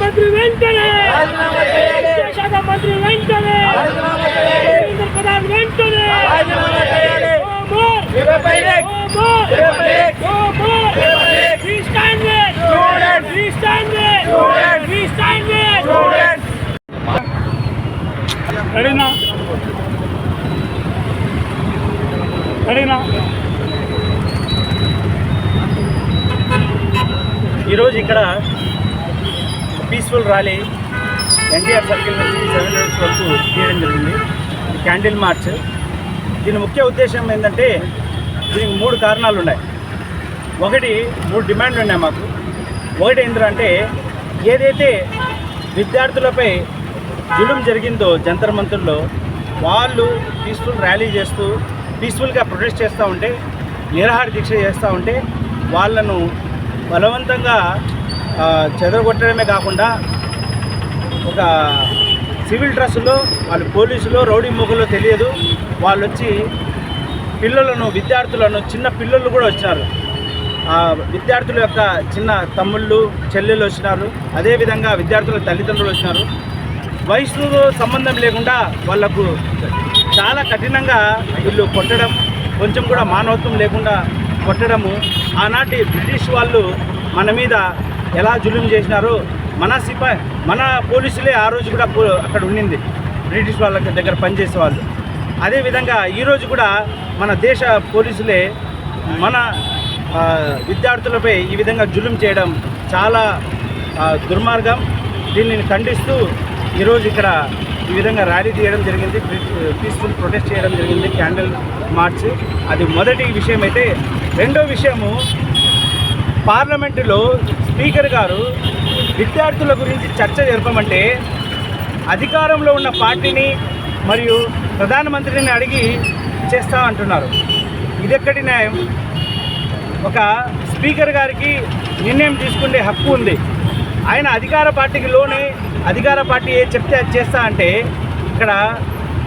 మంత్రి వెంటనే ప్రధాన వెంటనే ఈరోజు ఇక్కడ పీస్ఫుల్ ర్యాలీ ఎన్టీఆర్ సర్కిల్ నుంచి 7 roads వరకు తీయడం జరిగింది. Candle March. దీని ముఖ్య ఉద్దేశం ఏంటంటే దీనికి 3 కారణాలు ఉన్నాయి. ఒకటి 3 డిమాండ్లు ఉన్నాయి మాకు. ఒకటి ఏంటంటే ఏదైతే విద్యార్థులపై జులుం జరిగిందో జంతర్ మంతర్లో వాళ్ళు పీస్ఫుల్ ర్యాలీ చేస్తూ పీస్ఫుల్గా ప్రొటెస్ట్ చేస్తూ ఉంటే, నిరాహార దీక్ష చేస్తూ ఉంటే వాళ్ళను బలవంతంగా చెదరగొట్టడమే కాకుండా ఒక సివిల్ డ్రెస్సులో వాళ్ళు పోలీసులో రౌడీ మూకలో తెలియదు వాళ్ళు వచ్చి పిల్లలను విద్యార్థులను చిన్న పిల్లలు కూడా వచ్చినారు. విద్యార్థుల యొక్క చిన్న తమ్ముళ్ళు చెల్లెళ్ళు వచ్చినారు. అదేవిధంగా విద్యార్థుల తల్లిదండ్రులు వచ్చినారు. వయసుతో సంబంధం లేకుండా వాళ్లకు చాలా కఠినంగా వీళ్ళు కొట్టడం, కొంచెం కూడా మానవత్వం లేకుండా కొట్టడము. ఆనాటి బ్రిటిష్ వాళ్ళు మన మీద ఎలా జులుం చేసినారో మన పోలీసులే ఆ రోజు కూడా అక్కడ ఉండింది, బ్రిటిష్ వాళ్ళ దగ్గర పనిచేసే వాళ్ళు. అదేవిధంగా ఈరోజు కూడా మన దేశ పోలీసులే మన విద్యార్థులపై ఈ విధంగా జులుం చేయడం చాలా దుర్మార్గం. దీనిని ఖండిస్తూ ఈరోజు ఇక్కడ ఈ విధంగా ర్యాలీ తీయడం జరిగింది, పీస్ఫుల్ ప్రొటెస్ట్ చేయడం జరిగింది, క్యాండిల్ మార్చ్. అది మొదటి విషయం. అయితే రెండో విషయము, పార్లమెంటులో స్పీకర్ గారు విద్యార్థుల గురించి చర్చ జరపమంటే అధికారంలో ఉన్న పార్టీని మరియు ప్రధానమంత్రిని అడిగి చేస్తా అంటున్నారు. ఇదెక్కడి న్యాయం? ఒక స్పీకర్ గారికి నిర్ణయం తీసుకునే హక్కు ఉంది. ఆయన అధికార పార్టీకి లోనే అధికార పార్టీ ఏ చెప్తే అది చేస్తా అంటే ఇక్కడ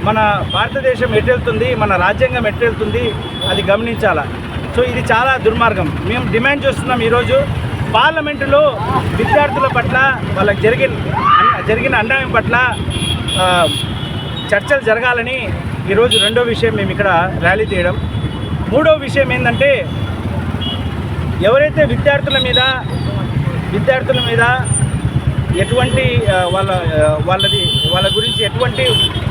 మన భారతదేశం ఎట్టెళ్తుంది, మన రాజ్యాంగం ఎట్టెళ్తుంది, అది గమనించాలా. సో ఇది చాలా దుర్మార్గం. మేము డిమాండ్ చేస్తున్నాం ఈరోజు పార్లమెంటులో విద్యార్థుల పట్ల వాళ్ళకి జరిగిన అన్యాయం పట్ల చర్చలు జరగాలని ఈరోజు రెండో విషయం మేము ఇక్కడ ర్యాలీ తీయడం. మూడో విషయం ఏంటంటే ఎవరైతే విద్యార్థుల మీద ఎటువంటి వాళ్ళ గురించి ఎటువంటి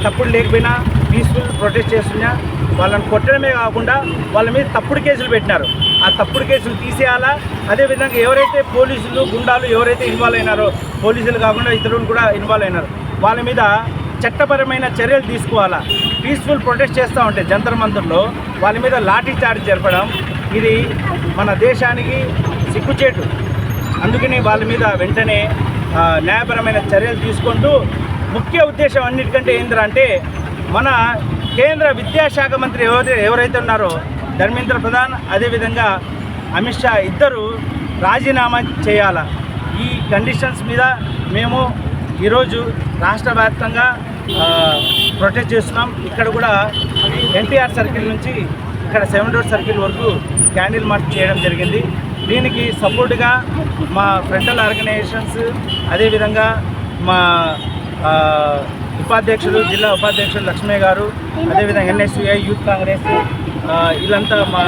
తప్పుడు లేకపోయినా పీస్ఫుల్ ప్రొటెస్ట్ చేస్తున్నా వాళ్ళని కొట్టడమే కాకుండా వాళ్ళ మీద తప్పుడు కేసులు పెట్టినారు. ఆ తప్పుడు కేసులు తీసేయాలా. అదేవిధంగా ఎవరైతే పోలీసులు గుండాలు ఎవరైతే ఇన్వాల్వ్ అయినారో, పోలీసులు కాకుండా ఇతరులు కూడా ఇన్వాల్వ్ అయినారు, వాళ్ళ మీద చట్టపరమైన చర్యలు తీసుకోవాలా. పీస్ఫుల్ ప్రొటెస్ట్ చేస్తూ ఉంటే జంతర్ మంతర్లో వాళ్ళ మీద లాఠీ చార్జ్ జరపడం ఇది మన దేశానికి సిగ్గుచేటు. అందుకని వాళ్ళ మీద వెంటనే న్యాయపరమైన చర్యలు తీసుకుంటూ, ముఖ్య ఉద్దేశం అన్నిటికంటే ఏంటంటే మన కేంద్ర విద్యాశాఖ మంత్రి ఎవరైతే ఉన్నారో ధర్మేంద్ర ప్రధాన్, అదేవిధంగా అమిత్ షా ఇద్దరు రాజీనామా చేయాలా. ఈ కండిషన్స్ మీద మేము ఈరోజు రాష్ట్ర వ్యాప్తంగా ప్రొటెస్ట్ చేస్తున్నాం. ఇక్కడ కూడా ఎన్టీఆర్ సర్కిల్ నుంచి ఇక్కడ 7 roads సర్కిల్ వరకు క్యాండిల్ మార్చ్ చేయడం జరిగింది. దీనికి సపోర్టుగా మా ఫ్రంటల్ ఆర్గనైజేషన్స్, అదేవిధంగా మా ఉపాధ్యక్షులు, జిల్లా ఉపాధ్యక్షులు లక్ష్మయ్య గారు, అదేవిధంగా NSUI యూత్ కాంగ్రెస్, వీళ్ళంతా మా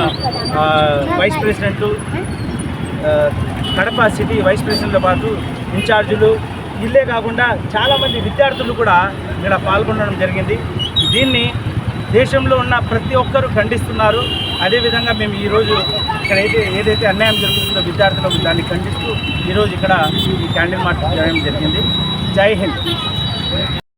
వైస్ ప్రెసిడెంట్లు, కడప సిటీ వైస్ ప్రెసిడెంట్తో పాటు ఇన్ఛార్జీలు, ఇల్లే కాకుండా చాలామంది విద్యార్థులు కూడా ఇక్కడ పాల్గొనడం జరిగింది. దీన్ని దేశంలో ఉన్న ప్రతి ఒక్కరూ ఖండిస్తున్నారు. అదేవిధంగా మేము ఈరోజు ఇక్కడ ఏదైతే అన్యాయం జరుగుతుందో విద్యార్థులకు దాన్ని ఖండిస్తూ ఈరోజు ఇక్కడ ఈ క్యాండిల్ మార్చ్ చేయడం జరిగింది. జై హింద్.